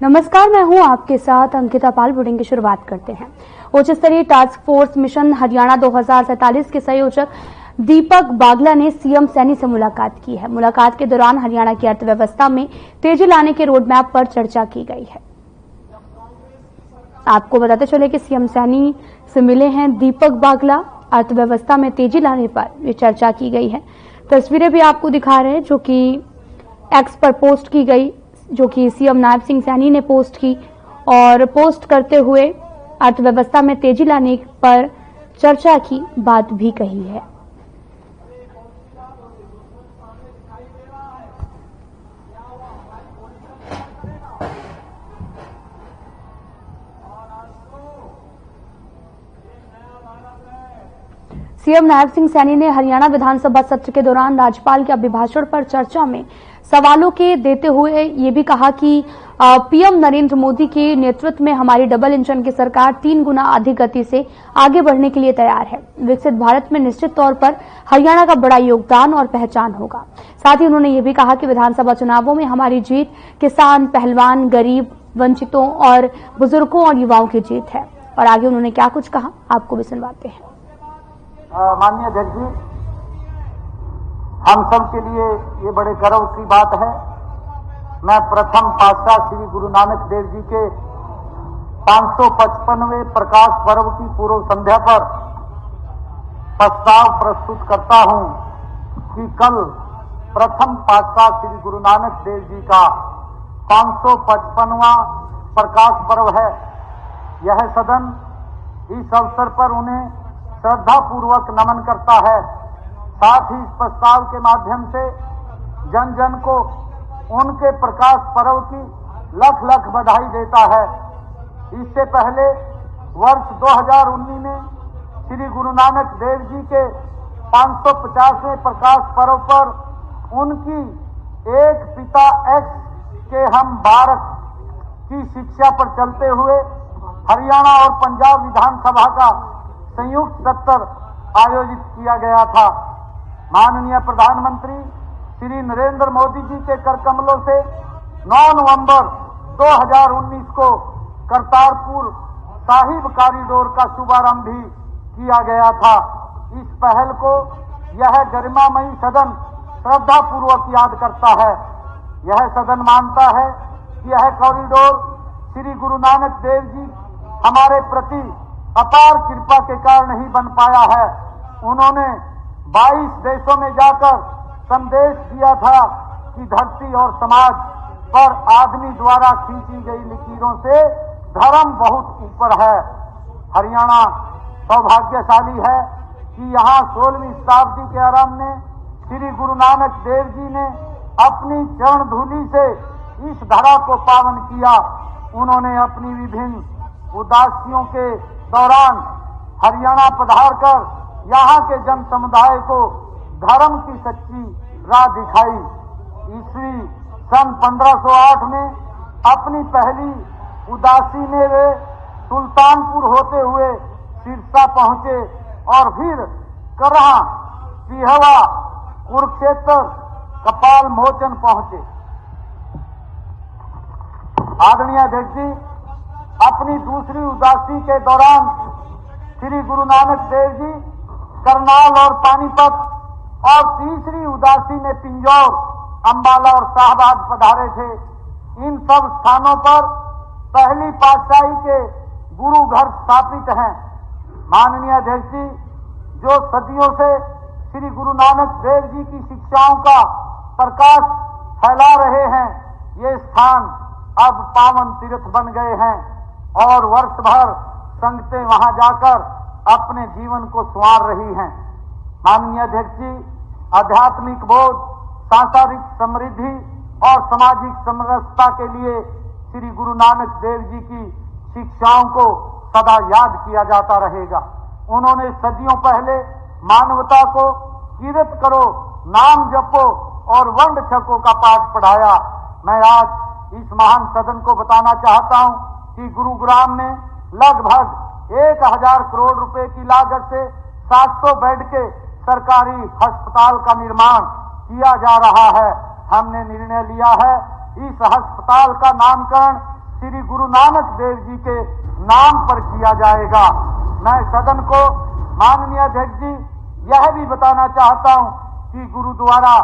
नमस्कार, मैं हूं आपके साथ अंकिता पाल। बुलेटिन की शुरुआत करते हैं। उच्च स्तरीय टास्क फोर्स मिशन हरियाणा 2047 के संयोजक दीपक बागला ने सीएम सैनी से मुलाकात की है। मुलाकात के दौरान हरियाणा की अर्थव्यवस्था में तेजी लाने के रोडमैप पर चर्चा की गई है। आपको बताते चले कि सीएम सैनी से मिले हैं दीपक बागला। अर्थव्यवस्था में तेजी लाने पर ये चर्चा की गई है। तस्वीरें भी आपको दिखा रहे हैं जो कि एक्स पर पोस्ट की गई, जो कि सीएम नायब सिंह सैनी ने पोस्ट की और पोस्ट करते हुए अर्थव्यवस्था में तेजी लाने पर चर्चा की बात भी कही है। सीएम नायब सिंह सैनी ने हरियाणा विधानसभा सत्र के दौरान राज्यपाल के अभिभाषण पर चर्चा में सवालों के देते हुए ये भी कहा कि पीएम नरेंद्र मोदी के नेतृत्व में हमारी डबल इंजन की सरकार 3 गुना अधिक गति से आगे बढ़ने के लिए तैयार है। विकसित भारत में निश्चित तौर पर हरियाणा का बड़ा योगदान और पहचान होगा। साथ ही उन्होंने ये भी कहा कि विधानसभा चुनावों में हमारी जीत किसान, पहलवान, गरीब, वंचितों और बुजुर्गों और युवाओं की जीत है। और आगे उन्होंने क्या कुछ कहा, आपको भी सुनवाते हैं। माननीय अध्यक्ष जी, हम सब के लिए ये बड़े गर्व की बात है। मैं प्रथम पातशाह श्री गुरु नानक देव जी के 555वें प्रकाश पर्व की पूर्व संध्या पर प्रस्ताव प्रस्तुत करता हूं कि कल प्रथम पातशाह श्री गुरु नानक देव जी का 555वां प्रकाश पर्व है। यह सदन इस अवसर पर उन्हें श्रद्धा पूर्वक नमन करता है। साथ ही इस प्रस्ताव के माध्यम से जन जन को उनके प्रकाश पर्व की लख लख बधाई देता है। इससे पहले वर्ष 2019 में श्री गुरु नानक देव जी के 550वें प्रकाश पर्व पर उनकी एक पिता एक्स के हम भारत की शिक्षा पर चलते हुए हरियाणा और पंजाब विधानसभा का संयुक्त सत्र आयोजित किया गया था। माननीय प्रधानमंत्री श्री नरेंद्र मोदी जी के कर कमलों से 9 नवंबर 2019 को करतारपुर साहिब कॉरिडोर का शुभारंभ भी किया गया था। इस पहल को यह गरिमामयी सदन श्रद्धा पूर्वक याद करता है। यह सदन मानता है कि यह कॉरिडोर श्री गुरु नानक देव जी हमारे प्रति अपार कृपा के कारण ही बन पाया है। उन्होंने 22 देशों में जाकर संदेश दिया था कि धरती और समाज पर आदमी द्वारा खींची गई लकीरों से धर्म बहुत ऊपर है। हरियाणा सौभाग्यशाली है कि यहाँ 16वीं शताब्दी के आरंभ में श्री गुरु नानक देव जी ने अपनी चरण धूलि से इस धरा को पावन किया। उन्होंने अपनी विभिन्न उदासियों के दौरान हरियाणा पधार कर यहाँ के जन समुदाय को धर्म की सच्ची राह दिखाई। ईस्वी सन 1508 में अपनी पहली उदासी में वे सुल्तानपुर होते हुए सिरसा पहुंचे और फिर करहा, सिहवा, कुरुक्षेत्र, कपाल मोचन पहुंचे। आदरणीय अध्यक्ष जी, अपनी दूसरी उदासी के दौरान श्री गुरु नानक देव जी करनाल और पानीपत और तीसरी उदासी में पिंजौर, अंबाला और शाहबाद पधारे थे। इन सब स्थानों पर पहली पातशाही के गुरु घर स्थापित हैं। माननीय अध्यक्ष जी, जो सदियों से श्री गुरु नानक देव जी की शिक्षाओं का प्रकाश फैला रहे हैं, ये स्थान अब पावन तीर्थ बन गए हैं और वर्ष भर संगतें वहां जाकर अपने जीवन को संवार रही हैं। माननीय अध्यक्ष जी, आध्यात्मिक बोध, सांसारिक समृद्धि और सामाजिक समरसता के लिए श्री गुरु नानक देव जी की शिक्षाओं को सदा याद किया जाता रहेगा। उन्होंने सदियों पहले मानवता को कीर्त करो, नाम जपो और वंड छको का पाठ पढ़ाया। मैं आज इस महान सदन को बताना चाहता हूं कि गुरुग्राम में लगभग 1000 करोड़ रुपए की लागत से 700 बेड के सरकारी अस्पताल का निर्माण किया जा रहा है। हमने निर्णय लिया है इस अस्पताल का नामकरण श्री गुरु नानक देव जी के नाम पर किया जाएगा। मैं सदन को माननीय अध्यक्ष जी यह भी बताना चाहता हूं कि गुरुद्वारा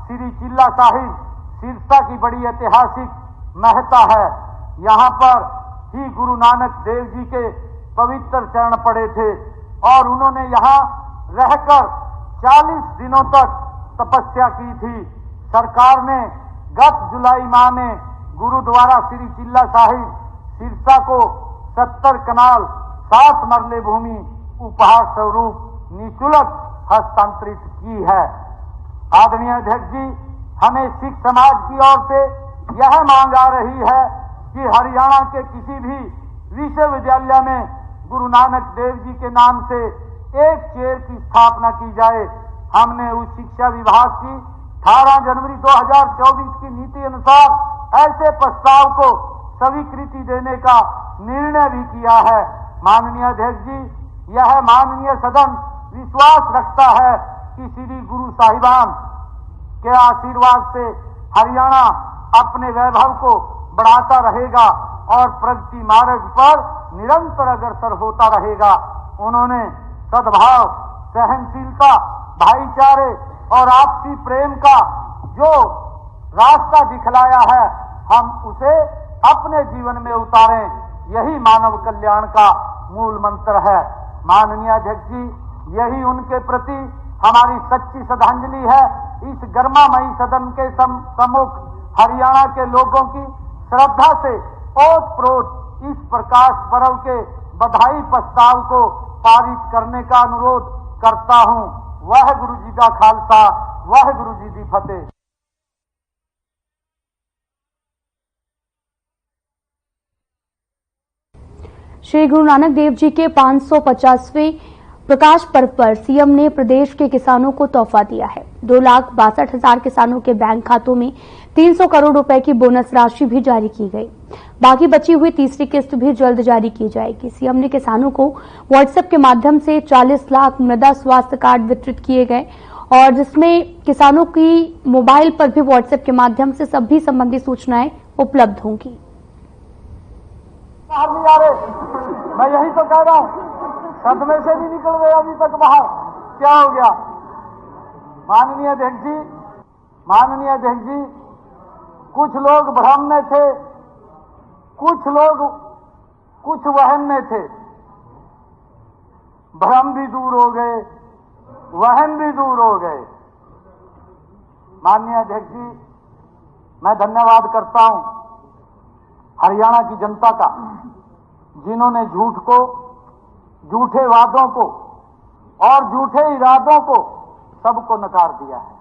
श्री चिल्ला साहिब सिरसा की बड़ी ऐतिहासिक महत्ता है। यहाँ पर ही गुरु नानक देव जी के पवित्र चरण पड़े थे और उन्होंने यहाँ रहकर 40 दिनों तक तपस्या की थी। सरकार ने गत जुलाई माह में गुरुद्वारा श्री चिल्ला साहिब सिरसा को 70 कनाल 7 मरले भूमि उपहार स्वरूप निःशुल्क हस्तांतरित की है। आदरणीय अध्यक्ष जी, हमें सिख समाज की ओर से यह मांग आ रही है कि हरियाणा के किसी भी विश्वविद्यालय में गुरु नानक देव जी के नाम से एक चेयर की स्थापना की जाए। हमने उस शिक्षा विभाग की 18 जनवरी 2024 की नीति अनुसार ऐसे प्रस्ताव को स्वीकृति देने का निर्णय भी किया है। माननीय अध्यक्ष जी, यह माननीय सदन विश्वास रखता है कि श्री गुरु साहिबान के आशीर्वाद से हरियाणा अपने वैभव को बढ़ाता रहेगा और प्रगति मार्ग पर निरंतर अग्रसर होता रहेगा। उन्होंने सद्भाव, सहनशीलता, भाईचारे और आपसी प्रेम का जो रास्ता दिखलाया है, हम उसे अपने जीवन में उतारें। यही मानव कल्याण का मूल मंत्र है। माननीय अध्यक्ष जी, यही उनके प्रति हमारी सच्ची श्रद्धांजलि है। इस गर्मामयी सदन के सम्मुख हरियाणा के लोगों की श्रद्धा से ओत-प्रोत इस प्रकाश पर्व के बधाई प्रस्ताव को पारित करने का अनुरोध करता हूं। वह गुरु जी का खालसा, वह गुरु जी की फतेह। श्री गुरु नानक देव जी के 550वें प्रकाश पर्व पर सीएम ने प्रदेश के किसानों को तोहफा दिया है। 2,62,000 किसानों के बैंक खातों में 300 करोड़ रुपए की बोनस राशि भी जारी की गई। बाकी बची हुई तीसरी किस्त भी जल्द जारी की जाएगी। सीएम ने किसानों को व्हाट्सएप के माध्यम से 40 लाख मृदा स्वास्थ्य कार्ड वितरित किए गए और जिसमें किसानों की मोबाइल पर भी व्हाट्सएप के माध्यम से सभी संबंधी सूचनाएं उपलब्ध होंगी। मैं यही तो कह रहा हूं, सदमे से नहीं निकल गए अभी तक बाहर। क्या हो गया? माननीय अध्यक्ष जी, कुछ लोग भ्रम में थे, कुछ लोग कुछ वहम में थे। भ्रम भी दूर हो गए, वहम भी दूर हो गए। माननीय अध्यक्ष जी, मैं धन्यवाद करता हूं हरियाणा की जनता का, जिन्होंने झूठ को, झूठे वादों को और झूठे इरादों को सबको नकार दिया है।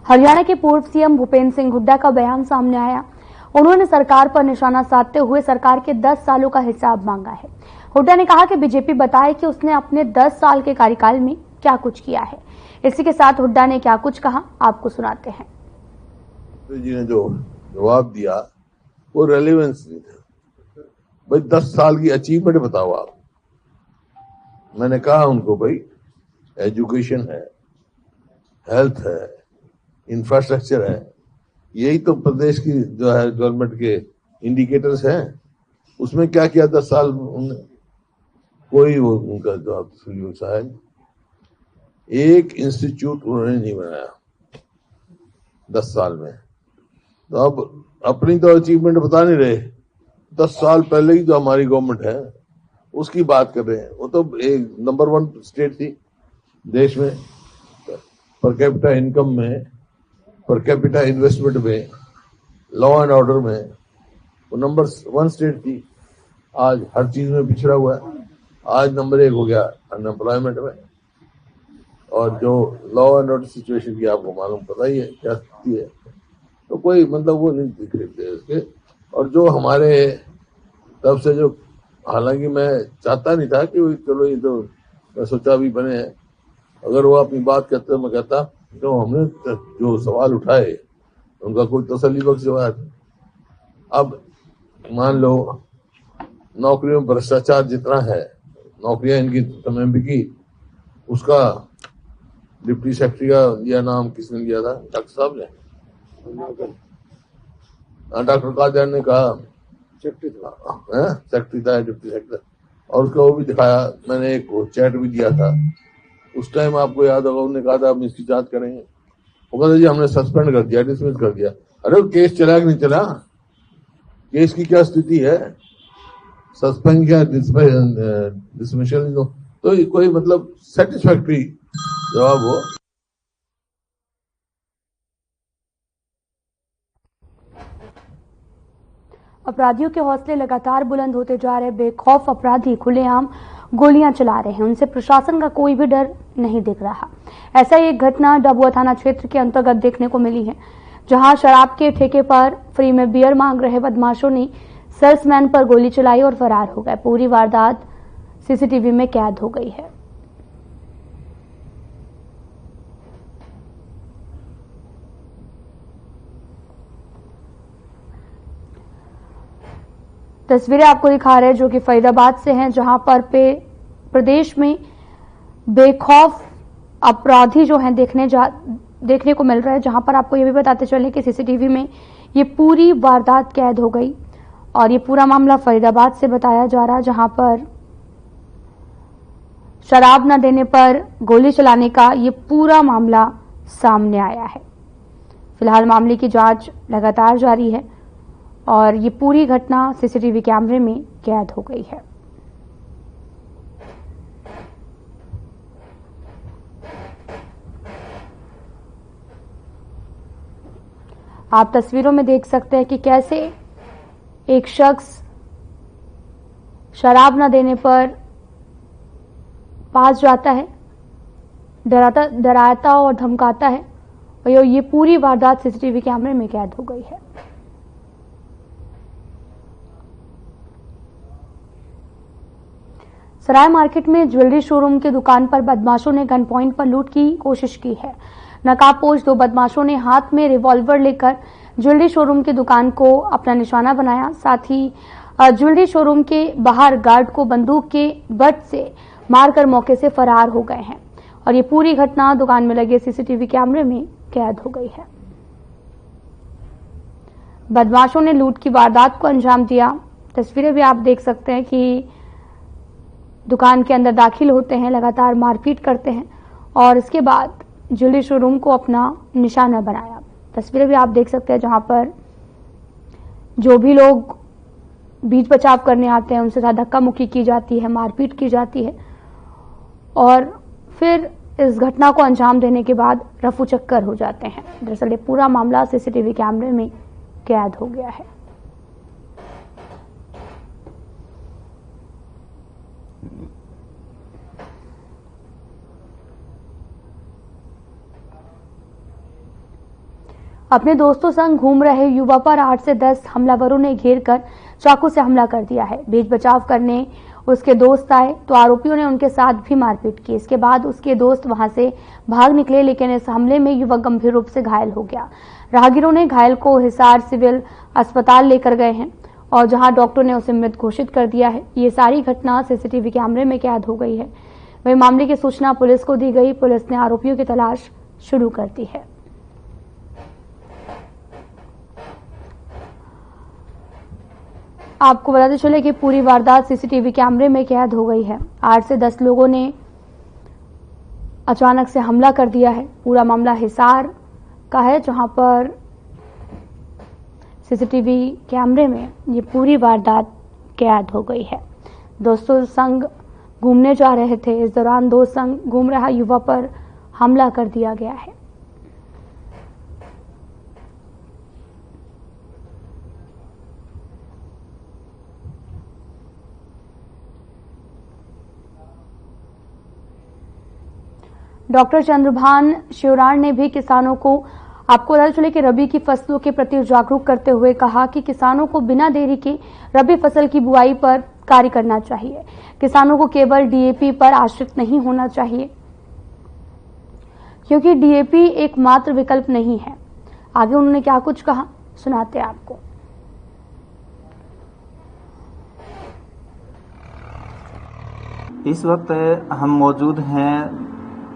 हरियाणा के पूर्व सीएम भूपेंद्र सिंह हुड्डा का बयान सामने आया। उन्होंने सरकार पर निशाना साधते हुए सरकार के 10 सालों का हिसाब मांगा है। हुड्डा ने कहा कि बीजेपी बताए कि उसने अपने 10 साल के कार्यकाल में क्या कुछ किया है। इसी के साथ हुड्डा ने क्या कुछ कहा, आपको सुनाते हैं। जी ने जो जवाब दिया वो रेलेवेंस नहीं था। भाई 10 साल की अचीवमेंट बताओ आप। मैंने कहा उनको, भाई एजुकेशन है, हेल्थ है, इंफ्रास्ट्रक्चर है, यही तो प्रदेश की जो है गवर्नमेंट के इंडिकेटर्स हैं। उसमें क्या किया 10 साल उन्होंने? कोई वो उनका जवाब सोल्यूशन है। एक इंस्टीट्यूट उन्होंने नहीं बनाया 10 साल में। तो अब अपनी तो अचीवमेंट बता नहीं रहे, 10 साल पहले की जो हमारी गवर्नमेंट है उसकी बात कर रहे हैं। वो तो एक नंबर 1 स्टेट थी देश में, पर कैपिटा इनकम में, पर कैपिटा इन्वेस्टमेंट में, लॉ एंड ऑर्डर में वो नंबर 1 स्टेट थी। आज हर चीज में पिछड़ा हुआ है। आज नंबर 1 हो गया अनएम्प्लॉयमेंट में। और जो लॉ एंड ऑर्डर सिचुएशन की आपको मालूम पता ही है क्या स्थिति है। तो कोई मतलब वो नहीं दिख रहे थे उसके। और जो हमारे तब से जो, हालांकि मैं चाहता नहीं था कि चलो ये तो मैं सोचा भी बने हैं, अगर वो अपनी बात कहते तो मैं कहता तो हमने जो सवाल उठाए उनका कोई तसल्ली बख्श जवाब। अब मान लो नौकरियों में भ्रष्टाचार जितना है, नौकरियां इनकी समय बिकी, उसका डिप्टी सेक्रेटरी का यह नाम किसने लिया था? डॉक्टर साहब ने। डॉक्टर कादिर ने कहा सेक्रेटरी था, डिप्टी सेक्रेटरी, और उसका वो भी दिखाया, मैंने एक चैट भी दिया था उस टाइम, आपको याद होगा, उन्होंने कहा था हम इसकी जांच करेंगे। वो कहते जी हमने सस्पेंड कर दिया, डिसमिस कर दिया। अरे केस चला कि नहीं चला, केस की क्या स्थिति है, सस्पेंड क्या डिसमिसल, तो कोई मतलब सेटिस्फैक्ट्री जवाब हो। अपराधियों के हौसले लगातार बुलंद होते जा रहे। बेखौफ अपराधी खुलेआम गोलियां चला रहे हैं, उनसे प्रशासन का कोई भी डर नहीं दिख रहा। ऐसा ही एक घटना डबुआ थाना क्षेत्र के अंतर्गत देखने को मिली है, जहां शराब के ठेके पर फ्री में बियर मांग रहे बदमाशों ने सेल्समैन पर गोली चलाई और फरार हो गए। पूरी वारदात सीसीटीवी में कैद हो गई है। तस्वीरें आपको दिखा रहे हैं जो कि फरीदाबाद से हैं, जहां पर प्रदेश में बेखौफ अपराधी जो हैं देखने को मिल रहा है। जहां पर आपको ये भी बताते चले कि सीसीटीवी में ये पूरी वारदात कैद हो गई और ये पूरा मामला फरीदाबाद से बताया जा रहा है, जहां पर शराब न देने पर गोली चलाने का ये पूरा मामला सामने आया है। फिलहाल मामले की जांच लगातार जारी है और ये पूरी घटना सीसीटीवी कैमरे में कैद हो गई है। आप तस्वीरों में देख सकते हैं कि कैसे एक शख्स शराब न देने पर पास जाता है, डराता और धमकाता है, और ये पूरी वारदात सीसीटीवी कैमरे में कैद हो गई है। सराय मार्केट में ज्वेलरी शोरूम की दुकान पर बदमाशों ने गन पॉइंट पर लूट की कोशिश की है। नकाबपोश दो बदमाशों ने हाथ में रिवॉल्वर लेकर ज्वेलरी शोरूम की दुकान को अपना निशाना बनाया। साथ ही ज्वेलरी शोरूम के बाहर गार्ड को बंदूक के बट से मारकर मौके से फरार हो गए हैं और ये पूरी घटना दुकान में लगे सीसीटीवी कैमरे में कैद हो गई है। बदमाशों ने लूट की वारदात को अंजाम दिया। तस्वीरें भी आप देख सकते हैं कि दुकान के अंदर दाखिल होते हैं, लगातार मारपीट करते हैं और इसके बाद ज्वेलरी शोरूम को अपना निशाना बनाया। तस्वीरें भी आप देख सकते हैं जहां पर जो भी लोग बीच बचाव करने आते हैं उनसे धक्का मुक्की की जाती है, मारपीट की जाती है और फिर इस घटना को अंजाम देने के बाद रफू चक्कर हो जाते हैं। दरअसल ये पूरा मामला सीसीटीवी कैमरे में कैद हो गया है। अपने दोस्तों संग घूम रहे युवा पर 8 से 10 हमलावरों ने घेरकर चाकू से हमला कर दिया है। बीच बचाव करने उसके दोस्त आए तो आरोपियों ने उनके साथ भी मारपीट की। इसके बाद उसके दोस्त वहां से भाग निकले, लेकिन इस हमले में युवक गंभीर रूप से घायल हो गया। राहगीरों ने घायल को हिसार सिविल अस्पताल लेकर गए हैं और जहां डॉक्टर ने उसे मृत घोषित कर दिया है। ये सारी घटना सीसीटीवी कैमरे में कैद हो गई है। वही मामले की सूचना पुलिस को दी गई। पुलिस ने आरोपियों की तलाश शुरू कर दी है। आपको बताते चले कि पूरी वारदात सीसीटीवी कैमरे में कैद हो गई है। 8 से 10 लोगों ने अचानक से हमला कर दिया है। पूरा मामला हिसार का है, जहां पर सीसीटीवी कैमरे में ये पूरी वारदात कैद हो गई है। दोस्तों संग घूमने जा रहे थे, इस दौरान दोस्त संग घूम रहा युवा पर हमला कर दिया गया है। डॉक्टर चंद्रभान शिवराण ने भी किसानों को, आपको पता चले कि रबी की फसलों के प्रति जागरूक करते हुए कहा कि किसानों को बिना देरी के रबी फसल की बुआई पर कार्य करना चाहिए। किसानों को केवल डीएपी पर आश्रित नहीं होना चाहिए, क्योंकि डीएपी एकमात्र विकल्प नहीं है। आगे उन्होंने क्या कुछ कहा, सुनाते हैं आपको। इस वक्त हम मौजूद हैं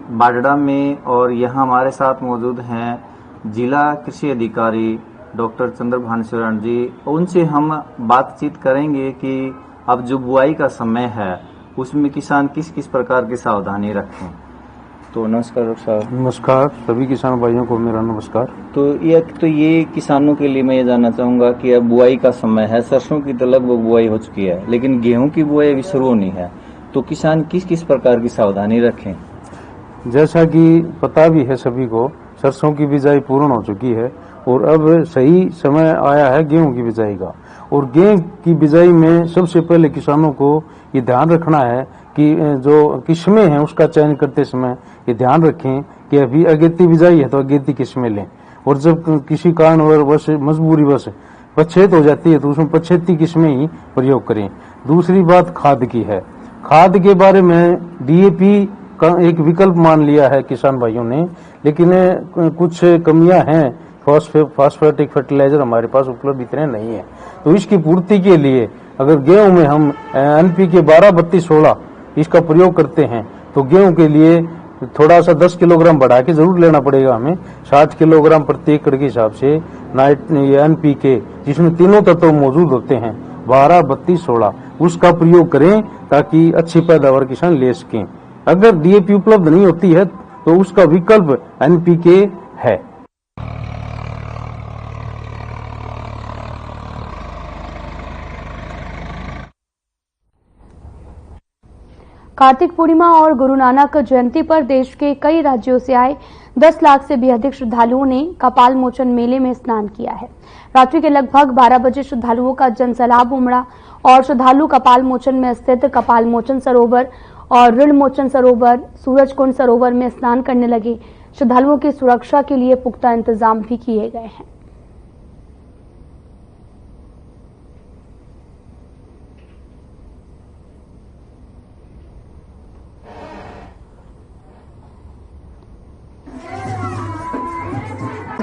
बाडड़ा में और यहाँ हमारे साथ मौजूद हैं जिला कृषि अधिकारी डॉक्टर चंद्रभान शरण जी, उनसे हम बातचीत करेंगे कि अब जो बुआई का समय है उसमें किसान किस किस प्रकार की सावधानी रखें। तो नमस्कार डॉक्टर साहब। नमस्कार, सभी किसान भाइयों को मेरा नमस्कार। तो ये किसानों के लिए मैं ये जानना चाहूंगा कि अब बुआई का समय है, सरसों की तो लगभग बुआई हो चुकी है, लेकिन गेहूं की बुआई अभी शुरू नहीं है, तो किसान किस किस प्रकार की सावधानी रखें। जैसा कि पता भी है सभी को, सरसों की बिजाई पूर्ण हो चुकी है और अब सही समय आया है गेहूं की बिजाई का। और गेहूं की बिजाई में सबसे पहले किसानों को ये ध्यान रखना है कि जो किस्में हैं उसका चयन करते समय ये ध्यान रखें कि अभी अगेती बिजाई है तो अगेती किस्में लें, और जब किसी कारणवश मजबूरीवश पछेत हो जाती है तो उसमें पछेती किस्में ही प्रयोग करें। दूसरी बात खाद की है। खाद के बारे में डीएपी का एक विकल्प मान लिया है किसान भाइयों ने, लेकिन कुछ कमियां हैं। फॉस्फेटिक फर्टिलाइजर हमारे पास उपलब्ध इतने नहीं है, तो इसकी पूर्ति के लिए अगर गेहूं में हम एनपीके 12-32-16 इसका प्रयोग करते हैं तो गेहूं के लिए थोड़ा सा 10 किलोग्राम बढ़ा के जरूर लेना पड़ेगा हमें। 60 किलोग्राम प्रति एकड़ के हिसाब से एनपीके, जिसमें तीनों तत्व मौजूद होते हैं, 12-32-16, उसका प्रयोग करें ताकि अच्छी पैदावार किसान ले सकें। अगर डीएपी उपलब्ध नहीं होती है तो उसका विकल्प एनपीके है। कार्तिक पूर्णिमा और गुरु नानक जयंती पर देश के कई राज्यों से आए 10 लाख से भी अधिक श्रद्धालुओं ने कपाल मोचन मेले में स्नान किया है। रात्रि के लगभग 12 बजे श्रद्धालुओं का जनसैलाब उमड़ा और श्रद्धालु कपाल मोचन में स्थित कपाल मोचन सरोवर और ऋण मोचन सरोवर, सूरजकुंड सरोवर में स्नान करने लगे। श्रद्धालुओं की सुरक्षा के लिए पुख्ता इंतजाम भी किए गए हैं।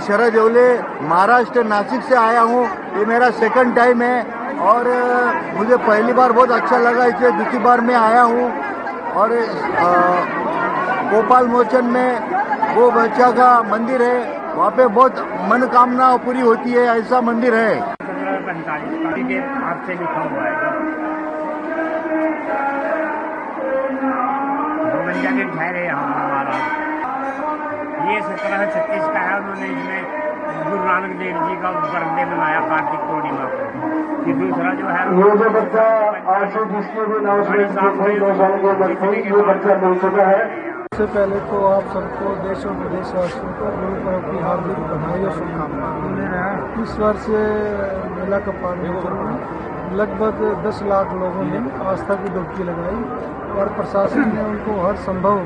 शरद येवले, महाराष्ट्र नासिक से आया हूँ। ये मेरा सेकंड टाइम है और मुझे पहली बार बहुत अच्छा लगा, इसलिए दूसरी बार मैं आया हूँ। और गोपाल मोचन में वो बच्चा का मंदिर है, वहाँ पे बहुत मनोकामना पूरी होती है, ऐसा मंदिर है। 15:45 के हाथ से लिखा हुआ है, बन जाके ठहरे हमारा। ये 1736 का है, उन्होंने इसमें गुरु नानक देव जी का बर्थडे मनाया कार्तिक पूर्णिमा को। ये दूसरा जो है ये जो बच्चा आज से जिसके भी 9 साल की उम्र थी, ये बच्चा मिल चुका है। सबसे पहले तो आप सबको देश और विदेशवासियों को गुरु पर्व की हार्दिक बधाई और शुभकामनाएं। इस वर्ष मेला कपाल मोचन में लगभग 10 लाख लोगों ने आस्था की डुबकी लगाई और प्रशासन ने उनको हर संभव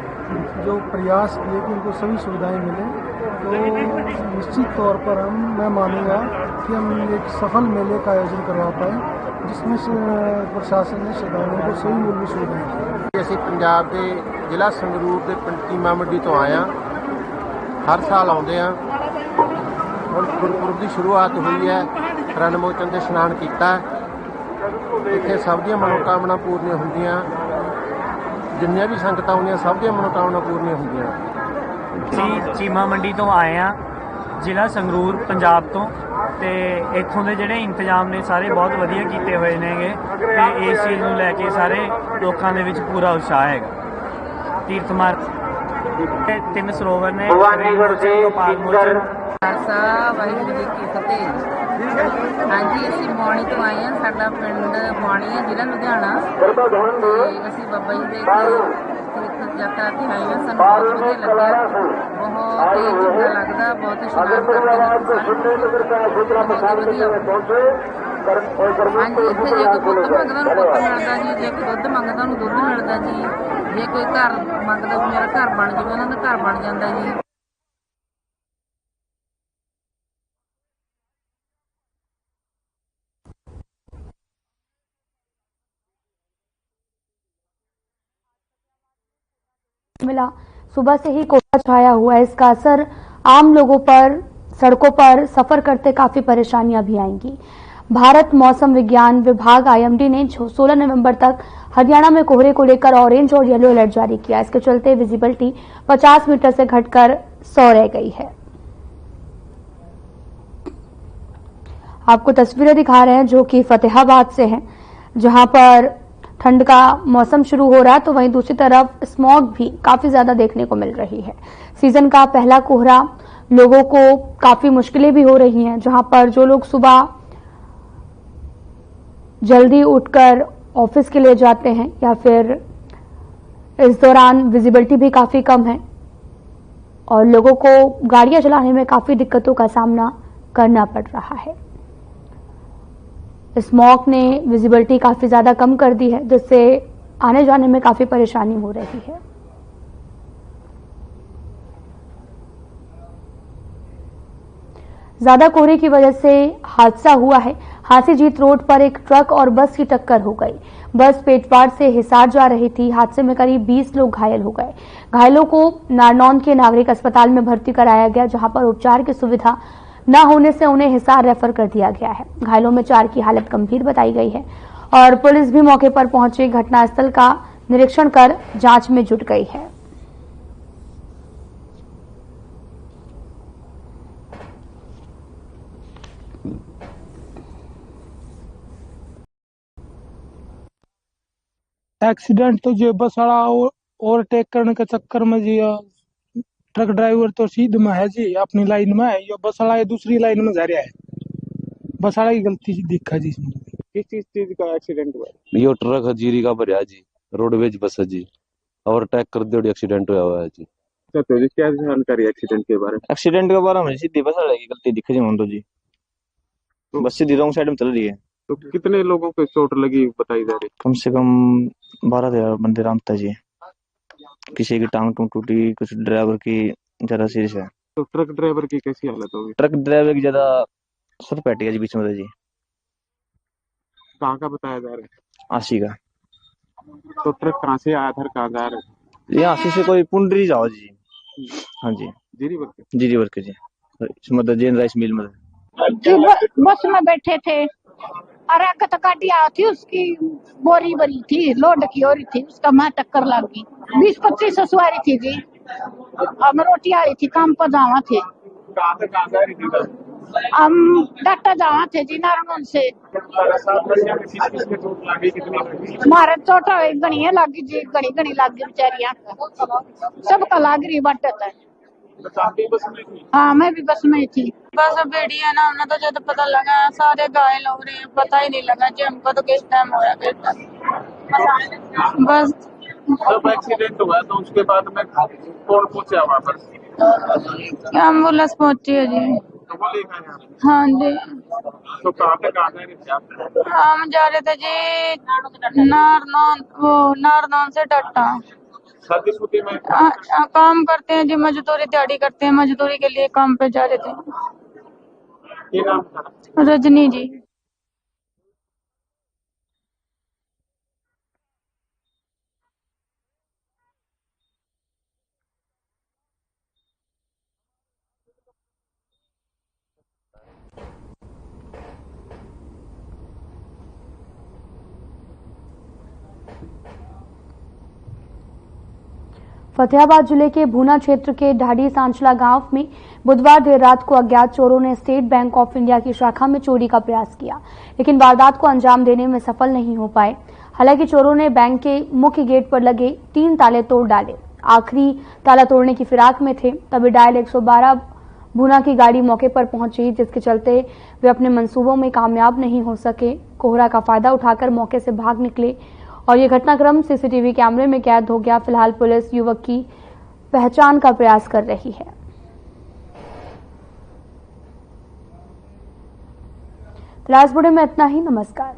जो प्रयास किए कि उनको सभी सुविधाएं मिले। तो निश्चित तौर पर मैं मानूंगा कि हम एक सफल मेले का आयोजन करवा पाए, जिसमें प्रशासन ने श्रद्धालुओं को सही मूल्य सुविधाएं दी। ਅਸੀਂ ਪੰਜਾਬ ਦੇ ਜ਼ਿਲ੍ਹਾ ਸੰਗਰੂਰ ਦੇ ਪਿੰਡ ਚੀਮਾ ਮੰਡੀ ਤੋਂ ਆਏ ਹਾਂ। ਹਰ ਸਾਲ ਆਉਂਦੇ ਹਾਂ। ਹੁਣ ਗੁਰਪੁਰਬ ਦੀ ਸ਼ੁਰੂਆਤ ਹੋਈ ਹੈ, ਰਨ ਮੋਚਨ ਤੇ ਇਸ਼ਨਾਨ ਕੀਤਾ। ਇੱਥੇ ਸਭ ਦੀਆਂ ਮਨੋਕਾਮਨਾ ਪੂਰੀਆਂ ਹੁੰਦੀਆਂ, ਜਿੰਨੀਆਂ ਵੀ ਸੰਗਤਾਂ ਆਉਂਦੀਆਂ ਸਭ ਦੀਆਂ ਮਨੋਕਾਮਨਾ ਪੂਰੀਆਂ ਹੁੰਦੀਆਂ। ਅਸੀਂ ਚੀਮਾ ਮੰਡੀ ਤੋਂ ਆਏ ਹਾਂ, ਜ਼ਿਲ੍ਹਾ ਸੰਗਰੂਰ, ਪੰਜਾਬ ਤੋਂ। ਤੇ ਇੱਥੋਂ ਦੇ ਜਿਹੜੇ ਇੰਤਜ਼ਾਮ ਨੇ ਸਾਰੇ ਬਹੁਤ ਵਧੀਆ ਕੀਤੇ ਹੋਏ ਨੇਗੇ ਤੇ ਇਸ ਚੀਜ਼ ਨੂੰ ਲੈ ਕੇ ਸਾਰੇ ਲੋਕਾਂ ਦੇ ਵਿੱਚ ਪੂਰਾ ਉਤਸ਼ਾਹ ਹੈਗਾ। ਤੀਰਥ ਮਾਰਗ ਤੇ 3 ਸਰੋਵਰ ਨੇ, ਗੋਪਾਲ ਮੋਚਨ। ਵਾਹਿਗੁਰੂ ਜੀ ਕੀ ਫਤਿਹ। ਹਾਂਜੀ, ਅਸੀਂ ਮੌਣੀ ਤੋਂ ਆਏ ਹਾਂ। ਸਾਡਾ ਪਿੰਡ ਮੌਣੀ ਹੈ, ਜ਼ਿਲ੍ਹਾ ਲੁਧਿਆਣਾ। ਤੇ ਅਸੀਂ ਬਾਬਾ ਜੀ ਦੇ ਤੀਰਥ ਯਾਤਰਾ ਤੇ ਆਏ ਹਾਂ। ਸਾਨੂੰ ਬਹੁਤ ਵਧੀਆ ਲੱਗਿਆ, ਬਹੁਤ ਹੀ ਚੰਗਾ ਲੱਗਦਾ, ਬਹੁਤ ਇਸ਼ਨਾਨ ਕਰਦੇ ਨੇ। ਹਾਂਜੀ, ਇੱਥੇ ਜੇ ਕੋਈ ਪੁੱਤ ਮੰਗਦਾ ਉਹਨੂੰ ਪੁੱਤ ਮਿਲਦਾ ਜੀ, ਜੇ ਕੋਈ ਦੁੱਧ ਮੰਗਦਾ ਉਹਨੂੰ ਦੁੱਧ ਮਿਲਦਾ ਜੀ, ਜੇ ਕੋਈ ਘਰ ਮੰਗਦਾ ਵੀ ਮੇਰਾ ਘਰ ਬਣ ਜਾਵੇ, ਉਹਨਾਂ ਦਾ ਘਰ ਬਣ ਜਾਂਦਾ ਜੀ। मिला सुबह से ही कोहरा छाया हुआ है। इसका असर आम लोगों पर, सड़कों पर सफर करते काफी परेशानियां भी आएंगी। भारत मौसम विज्ञान विभाग IMD ने 16 नवंबर तक हरियाणा में कोहरे को लेकर ऑरेंज और येलो अलर्ट जारी किया। इसके चलते विजिबिलिटी 50 मीटर से घटकर 100 रह गई है। आपको तस्वीरें दिखा रहे हैं जो कि फतेहाबाद से हैं, जहां पर ठंड का मौसम शुरू हो रहा है तो वहीं दूसरी तरफ स्मॉग भी काफी ज्यादा देखने को मिल रही है। सीजन का पहला कोहरा, लोगों को काफी मुश्किलें भी हो रही हैं, जहां पर जो लोग सुबह जल्दी उठकर ऑफिस के लिए जाते हैं या फिर इस दौरान विजिबिलिटी भी काफी कम है और लोगों को गाड़ियां चलाने में काफी दिक्कतों का सामना करना पड़ रहा है। स्मॉग ने विजिबिलिटी काफी ज्यादा कम कर दी है, जिससे आने जाने में काफी परेशानी हो रही है। ज्यादा कोहरे की वजह से हादसा हुआ है। हांसीजीत रोड पर एक ट्रक और बस की टक्कर हो गई। बस पेटवाड़ से हिसार जा रही थी। हादसे में करीब 20 लोग घायल हो गए। घायलों को नारनौंद के नागरिक अस्पताल में भर्ती कराया गया, जहां पर उपचार की सुविधा न होने से उन्हें हिसार रेफर कर दिया गया है। घायलों में 4 की हालत गंभीर बताई गई है और पुलिस भी मौके पर पहुंची घटनास्थल का निरीक्षण कर जांच में जुट गई है। एक्सीडेंट तो जो बस वाला ओवरटेक करने के चक्कर में जी ट्रक ड्राइवर तो सीध में है जी, अपनी लाइन में है, ये बस वाला दूसरी लाइन में जा रहा है। बस वाला की गलती दिखा जी। किस चीज का एक्सीडेंट हुआ? यो ट्रक है जीरी का भरिया जी, रोडवेज बस है जी, ओवरटेक कर दिया, एक्सीडेंट हुआ है जी। तो जी क्या जानकारी एक्सीडेंट के बारे में? एक्सीडेंट के बारे में सीधी बस वाले की गलती दिखे जी मन तो जी, बस सीधी रॉन्ग साइड में चल रही है। तो कितने लोगों को चोट लगी बताई जा रही? कम से कम 12 बंदे रामता जी, किसी की टांग टूट टूटी, कुछ ड्राइवर की ज्यादा सीरियस है। तो ट्रक ड्राइवर की कैसी हालत होगी? ट्रक ड्राइवर की ज्यादा सर पैट गया जी बीच में जी। कहाँ का बताया जा रहा है? आशी का। तो ट्रक कहाँ से आया था, कहाँ जा रहा है? ये आशी से कोई पुंडरी जाओ जी। हाँ जी, जीरी वर्क जी मतलब जैन राइस मिल में बस में बैठे थे और आगे तो गाड़ी आई थी, उसकी बोरी भरी थी, लोड की हो रही थी, उसका मैं टक्कर लग गई। 20-25 सवारी थी जी, हम रोटी आई थी, काम पर जावा थे। कहाँ जा रही थी? हम डाटा जावा थे जी, नारायण से। मारे चोट गणी लगी जी, गणी लगी बेचारिया, सबका लाग रही बाटे था। हाँ मैं भी बस में थी। बस बेड़ी है ना, उन्हें तो जब पता लगा सारे घायल हो रहे हैं, पता ही नहीं लगा जी हमको तो किस टाइम हो रहा है। बस जब एक्सीडेंट हुआ तो उसके बाद में कौन पहुंचा वहाँ पर? एम्बुलेंस पहुंची है जी। तो वो लेकर आया? हाँ जी। तो कहाँ तक आ रहे थे आप? हम जा रहे थे जी नारनौंद से डट्टा। शादी में काम करते हैं जी, मजदूरी दिहाड़ी करते हैं, मजदूरी के लिए काम पे जा रहे थे। ये नाम था? रजनी जी। फतेहाबाद जिले के भूना क्षेत्र के ढाडी सांचला गांव में बुधवार देर रात को अज्ञात चोरों ने स्टेट बैंक ऑफ इंडिया की शाखा में चोरी का प्रयास किया, लेकिन वारदात को अंजाम देने में सफल नहीं हो पाए। हालांकि चोरों ने बैंक के मुख्य गेट पर लगे 3 ताले तोड़ डाले। आखिरी ताला तोड़ने की फिराक में थे, तभी डायल 112 भूना की गाड़ी मौके पर पहुंची, जिसके चलते वे अपने मंसूबों में कामयाब नहीं हो सके। कोहरा का फायदा उठाकर मौके से भाग निकले और ये घटनाक्रम सीसीटीवी कैमरे में कैद हो गया। फिलहाल पुलिस युवक की पहचान का प्रयास कर रही है। फिलहाल इस बुलेटिन में इतना ही। नमस्कार।